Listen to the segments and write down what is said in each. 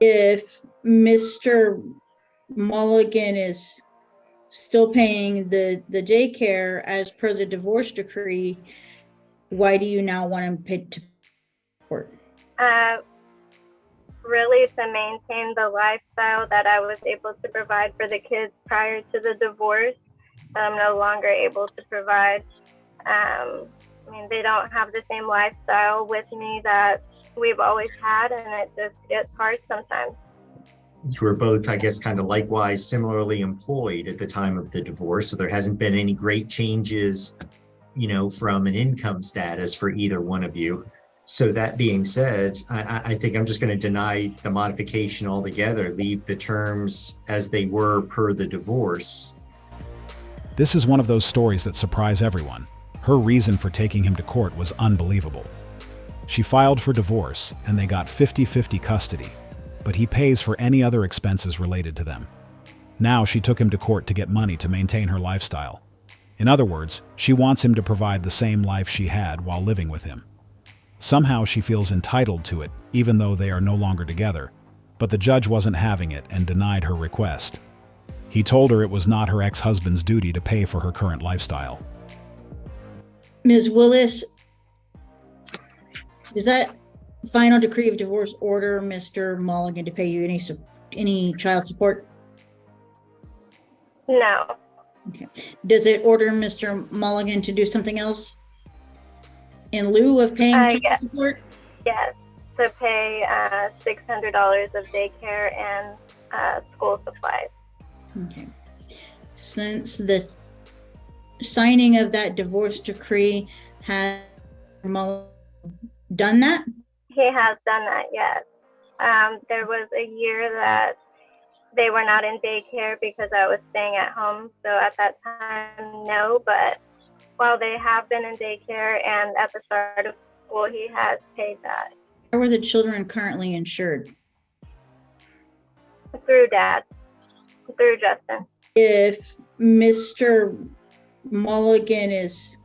If Mr. Mulligan is still paying the daycare as per the divorce decree, why do you now want him paid to court? Really to maintain the lifestyle that I was able to provide for the kids prior to the divorce. I'm no longer able to provide. They don't have the same lifestyle with me that we've always had, and it just gets hard sometimes. You were both, I guess, kind of likewise similarly employed at the time of the divorce, so there hasn't been any great changes, from an income status for either one of you. So that being said, I think I'm just going to deny the modification altogether, leave the terms as they were per the divorce. This is one of those stories that surprise everyone. Her reason for taking him to court was unbelievable. She filed for divorce, and they got 50-50 custody, but he pays for any other expenses related to them. Now she took him to court to get money to maintain her lifestyle. In other words, she wants him to provide the same life she had while living with him. Somehow she feels entitled to it, even though they are no longer together, but the judge wasn't having it and denied her request. He told her it was not her ex-husband's duty to pay for her current lifestyle. Ms. Willis, does that final decree of divorce order Mr. Mulligan to pay you any child support? No. Okay. Does it order Mr. Mulligan to do something else in lieu of paying child support? Yes, to pay $600 of daycare and school supplies. Okay. Since the signing of that divorce decree, has Mulligan done that? He has done that, yes. There was a year that they were not in daycare because I was staying at home. So at that time, no, but while they have been in daycare and at the start of school, he has paid that. Where were the children currently insured? Through Dad, through Justin. If Mr. Mulligan is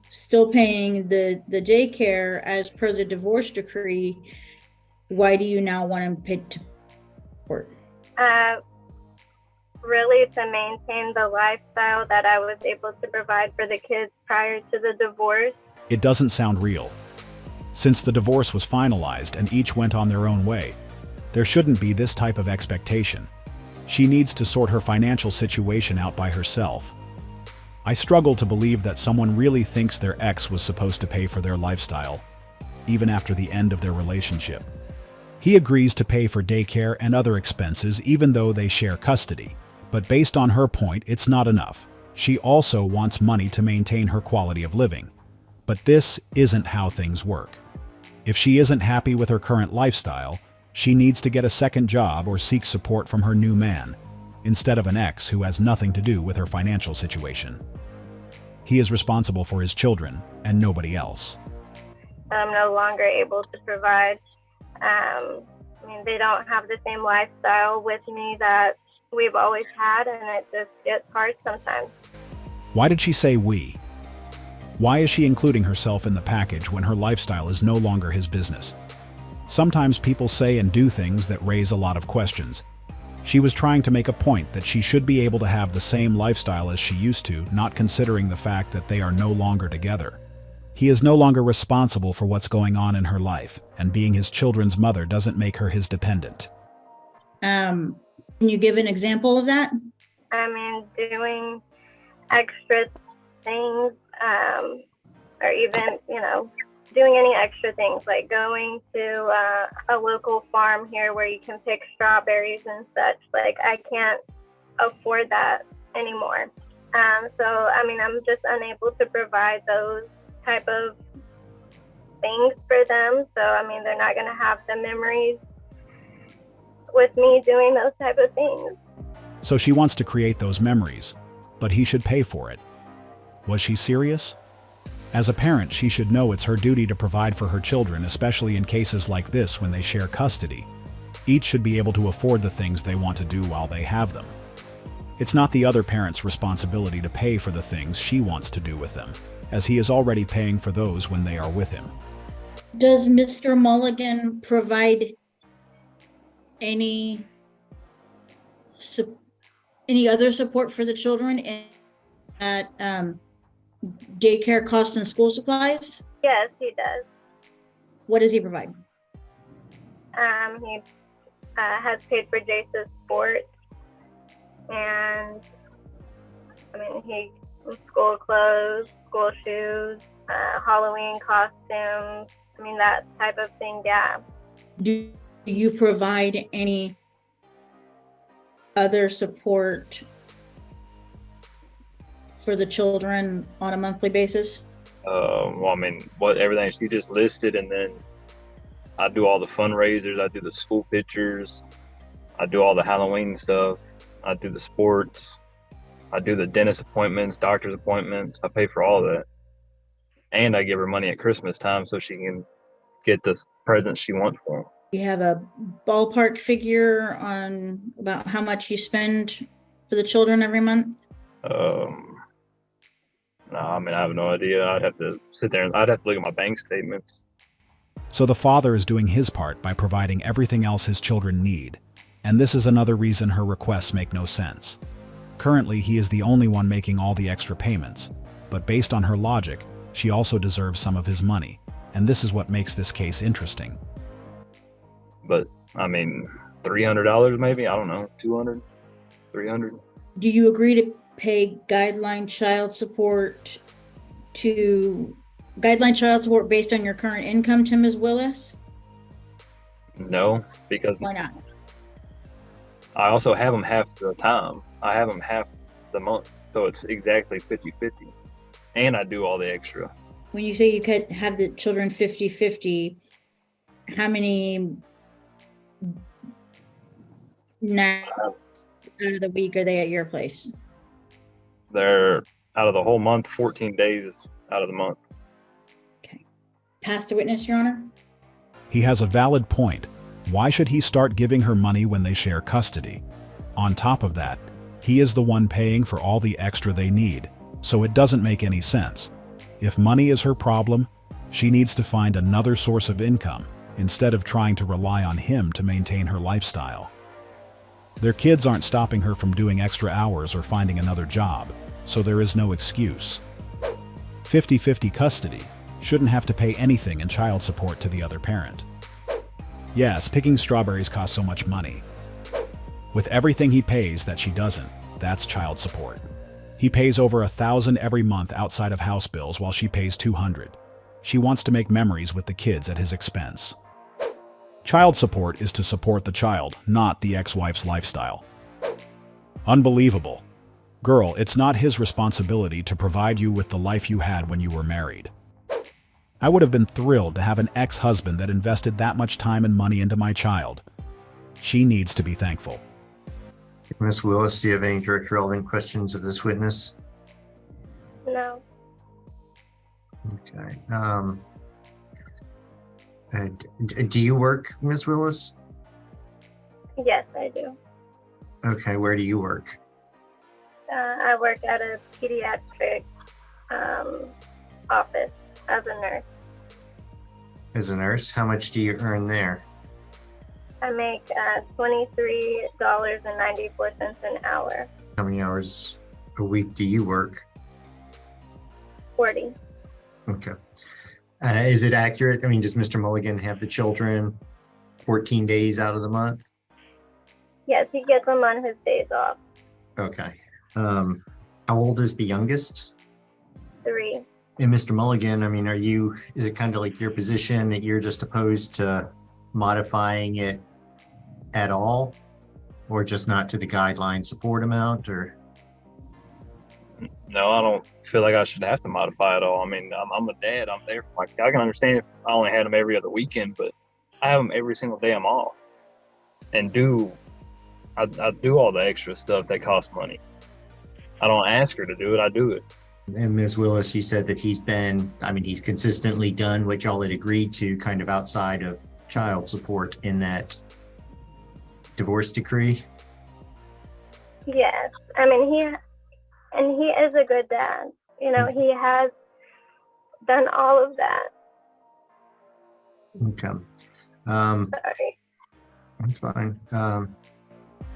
still paying the daycare as per the divorce decree, why do you now want him paid to court? Really to maintain the lifestyle that I was able to provide for the kids prior to the divorce. It doesn't sound real. Since the divorce was finalized and each went on their own way, there shouldn't be this type of expectation. She needs to sort her financial situation out by herself. I struggle to believe that someone really thinks their ex was supposed to pay for their lifestyle, even after the end of their relationship. He agrees to pay for daycare and other expenses even though they share custody. But based on her point, it's not enough. She also wants money to maintain her quality of living. But this isn't how things work. If she isn't happy with her current lifestyle, she needs to get a second job or seek support from her new man, instead of an ex who has nothing to do with her financial situation. He is responsible for his children and nobody else. I'm no longer able to provide. They don't have the same lifestyle with me that we've always had, and it just gets hard sometimes. Why did she say we? Why is she including herself in the package when her lifestyle is no longer his business? Sometimes people say and do things that raise a lot of questions. She was trying to make a point that she should be able to have the same lifestyle as she used to, not considering the fact that they are no longer together. He is no longer responsible for what's going on in her life, and being his children's mother doesn't make her his dependent. Can you give an example of that? Doing extra things, or even, doing any extra things, like going to a local farm here where you can pick strawberries and such. Like, I can't afford that anymore. I'm just unable to provide those type of things for them. So, they're not going to have the memories with me doing those type of things. So she wants to create those memories, but he should pay for it. Was she serious? As a parent, she should know it's her duty to provide for her children, especially in cases like this when they share custody. Each should be able to afford the things they want to do while they have them. It's not the other parent's responsibility to pay for the things she wants to do with them, as he is already paying for those when they are with him. Does Mr. Mulligan provide any any other support for the children at daycare cost and school supplies? Yes, he does. What does he provide? He has paid for Jace's sports, and I mean, school clothes, school shoes, Halloween costumes. I mean, that type of thing. Yeah. Do you provide any other support for the children on a monthly basis? Well, I mean, everything she just listed, and then I do all the fundraisers. I do the school pictures. I do all the Halloween stuff. I do the sports. I do the dentist appointments, doctor's appointments. I pay for all that, and I give her money at Christmas time so she can get the presents she wants for them. Do you have a ballpark figure on about how much you spend for the children every month? No, I mean, I have no idea. I'd have to sit there and I'd have to look at my bank statements. So the father is doing his part by providing everything else his children need, and this is another reason her requests make no sense. Currently, he is the only one making all the extra payments, but based on her logic, she also deserves some of his money, and this is what makes this case interesting. But, I mean, $300 maybe? I don't know, 200, 300. Do you agree to pay guideline child support based on your current income to Ms. Willis? No, because Why not? I also have them half the time. I have them half the month, so it's exactly 50-50. And I do all the extra. When you say you could have the children 50-50, how many nights out of the week are they at your place? They're out of the whole month, 14 days out of the month. Okay. Pass the witness, Your Honor. He has a valid point. Why should he start giving her money when they share custody? On top of that, he is the one paying for all the extra they need, so it doesn't make any sense. If money is her problem, she needs to find another source of income instead of trying to rely on him to maintain her lifestyle. Their kids aren't stopping her from doing extra hours or finding another job, so there is no excuse. 50-50 custody shouldn't have to pay anything in child support to the other parent. Yes, picking strawberries costs so much money. With everything he pays that she doesn't, that's child support. He pays over $1,000 every month outside of house bills while she pays $200. She wants to make memories with the kids at his expense. Child support is to support the child, not the ex-wife's lifestyle. Unbelievable. Girl, it's not his responsibility to provide you with the life you had when you were married. I would have been thrilled to have an ex-husband that invested that much time and money into my child. She needs to be thankful. Ms. Willis, do you have any direct relevant questions of this witness? No. Okay. Do you work, Ms. Willis? Yes, I do. Okay, where do you work? I work at a pediatric office as a nurse. As a nurse, how much do you earn there? I make $23.94 an hour. How many hours a week do you work? 40. Okay. Is it accurate? I mean, does Mr. Mulligan have the children 14 days out of the month? Yes, he gets them on his days off. Okay. How old is the youngest? 3. And Mr. Mulligan, I mean, is it kind of like your position that you're just opposed to modifying it at all, or just not to the guideline support amount, or? No, I don't feel like I should have to modify it all. I mean, I'm a dad. I'm there for my kid. I can understand if I only had them every other weekend, but I have them every single day I'm off, and I do all the extra stuff that costs money. I don't ask her to do it. I do it. And Ms. Willis, you said that he's consistently done what y'all had agreed to, kind of outside of child support in that divorce decree. Yes. I mean, he is a good dad. You know, he has done all of that. Okay. Sorry. That's fine.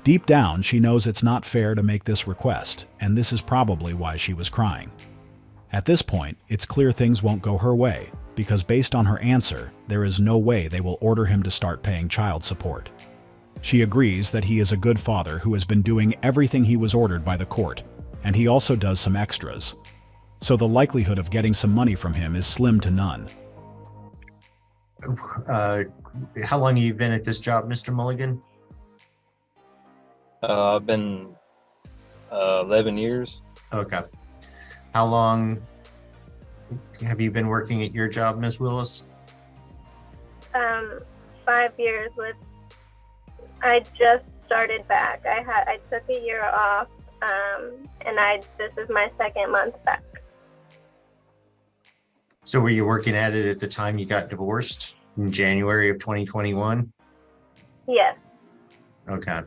Deep down, she knows it's not fair to make this request, and this is probably why she was crying. At this point, it's clear things won't go her way, because based on her answer, there is no way they will order him to start paying child support. She agrees that he is a good father who has been doing everything he was ordered by the court, and he also does some extras. So the likelihood of getting some money from him is slim to none. How long have you been at this job, Mr. Mulligan? I've been 11 years. Okay. How long have you been working at your job, Ms. Willis? 5 years with. I just started back. I took a year off, and this is my 2nd month back. So were you working at it at the time you got divorced in January of 2021? Yes. Okay.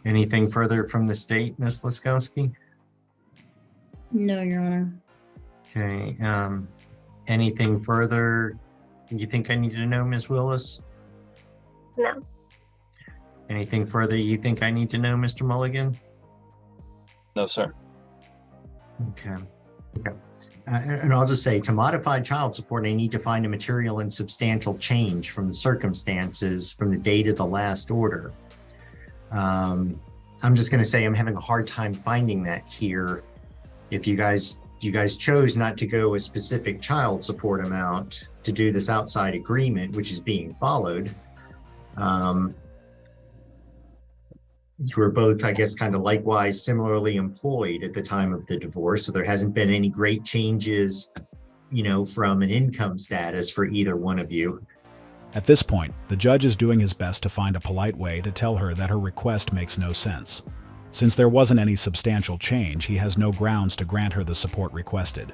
Anything further from the state, Ms. Laskowski? No, Your Honor. Okay. Anything further you think I need to know, Ms. Willis? No. Anything further you think I need to know, Mr. Mulligan? No, sir. Okay. Okay. And I'll just say, to modify child support, I need to find a material and substantial change from the circumstances from the date of the last order. I'm just going to say I'm having a hard time finding that here. If you guys chose not to go a specific child support amount to do this outside agreement, which is being followed, you were both, I guess, kind of likewise similarly employed at the time of the divorce. So there hasn't been any great changes, from an income status for either one of you. At this point, the judge is doing his best to find a polite way to tell her that her request makes no sense. Since there wasn't any substantial change, he has no grounds to grant her the support requested.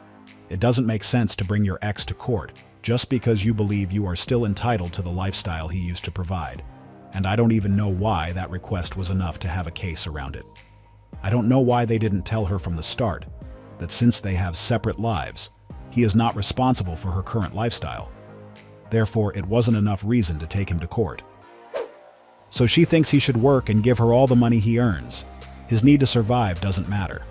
It doesn't make sense to bring your ex to court just because you believe you are still entitled to the lifestyle he used to provide. And I don't even know why that request was enough to have a case around it. I don't know why they didn't tell her from the start that since they have separate lives, he is not responsible for her current lifestyle. Therefore, it wasn't enough reason to take him to court. So she thinks he should work and give her all the money he earns. His need to survive doesn't matter.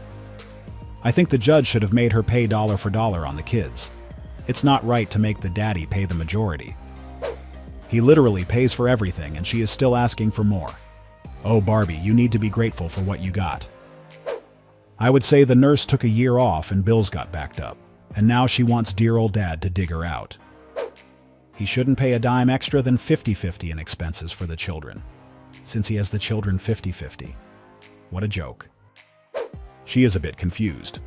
I think the judge should have made her pay dollar for dollar on the kids. It's not right to make the daddy pay the majority. He literally pays for everything, and she is still asking for more. Oh, Barbie, you need to be grateful for what you got. I would say the nurse took a year off and bills got backed up, and now she wants dear old dad to dig her out. He shouldn't pay a dime extra than 50-50 in expenses for the children, since he has the children 50-50. What a joke. She is a bit confused.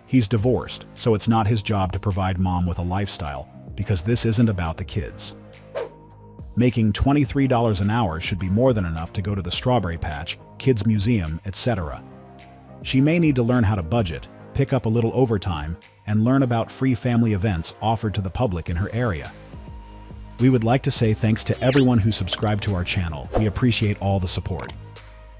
He's divorced, so it's not his job to provide mom with a lifestyle, because this isn't about the kids. Making $23 an hour should be more than enough to go to the Strawberry Patch, Kids Museum, etc. She may need to learn how to budget, pick up a little overtime, and learn about free family events offered to the public in her area. We would like to say thanks to everyone who subscribed to our channel. We appreciate all the support.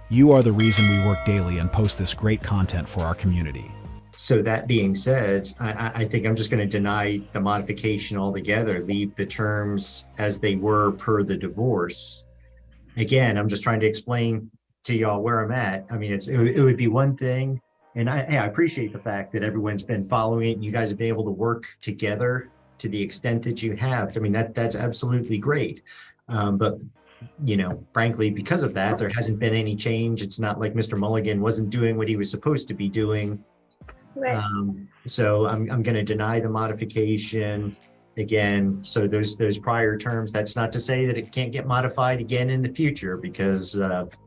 You are the reason we work daily and post this great content for our community. So that being said, I think I'm just going to deny the modification altogether, leave the terms as they were per the divorce. Again, I'm just trying to explain to y'all where I'm at. I mean, it would be one thing, and I appreciate the fact that everyone's been following it and you guys have been able to work together to the extent that you have. I mean, that's absolutely great. But frankly, because of that, there hasn't been any change. It's not like Mr. Mulligan wasn't doing what he was supposed to be doing. Right. So I'm going to deny the modification again. So those prior terms, that's not to say that it can't get modified again in the future, because it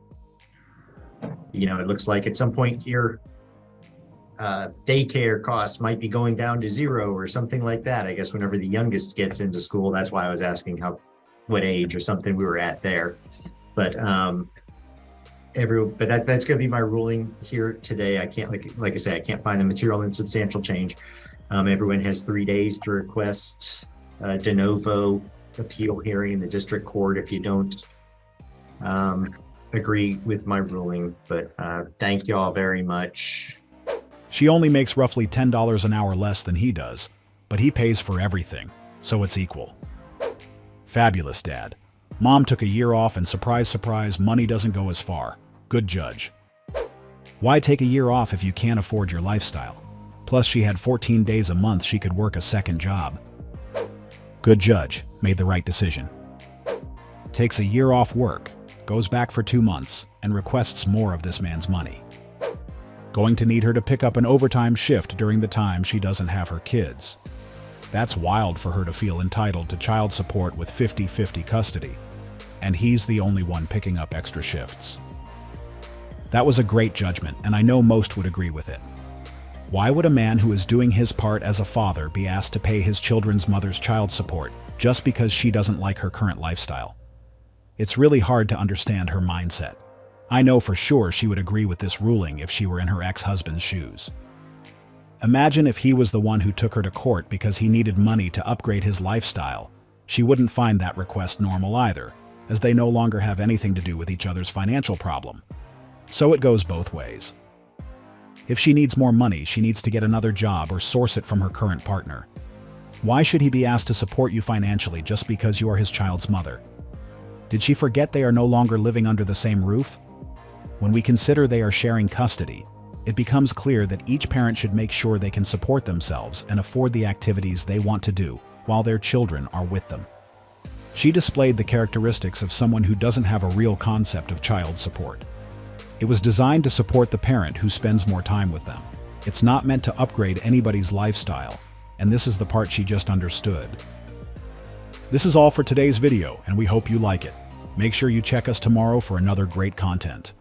looks like at some point here daycare costs might be going down to 0 or something like that. I guess whenever the youngest gets into school, that's why I was asking what age or something we were at there. But that's going to be my ruling here today. I can't, like I say, I can't find the material and substantial change. Everyone has 3 days to request de novo appeal hearing in the district court if you don't agree with my ruling. But thank you all very much. She only makes roughly $10 an hour less than he does, but he pays for everything, so it's equal. Fabulous, Dad. Mom took a year off and surprise, surprise, money doesn't go as far. Good judge. Why take a year off if you can't afford your lifestyle? Plus, she had 14 days a month she could work a second job. Good judge, made the right decision. Takes a year off work, goes back for 2 months, and requests more of this man's money. Going to need her to pick up an overtime shift during the time she doesn't have her kids. That's wild for her to feel entitled to child support with 50-50 custody, and he's the only one picking up extra shifts. That was a great judgment, and I know most would agree with it. Why would a man who is doing his part as a father be asked to pay his children's mother's child support just because she doesn't like her current lifestyle? It's really hard to understand her mindset. I know for sure she would agree with this ruling if she were in her ex-husband's shoes. Imagine if he was the one who took her to court because he needed money to upgrade his lifestyle. She wouldn't find that request normal either, as they no longer have anything to do with each other's financial problem. So it goes both ways. If she needs more money, she needs to get another job or source it from her current partner. Why should he be asked to support you financially just because you are his child's mother? Did she forget they are no longer living under the same roof? When we consider they are sharing custody, it becomes clear that each parent should make sure they can support themselves and afford the activities they want to do while their children are with them. She displayed the characteristics of someone who doesn't have a real concept of child support. It was designed to support the parent who spends more time with them. It's not meant to upgrade anybody's lifestyle, and this is the part she just understood. This is all for today's video, and we hope you like it. Make sure you check us tomorrow for another great content.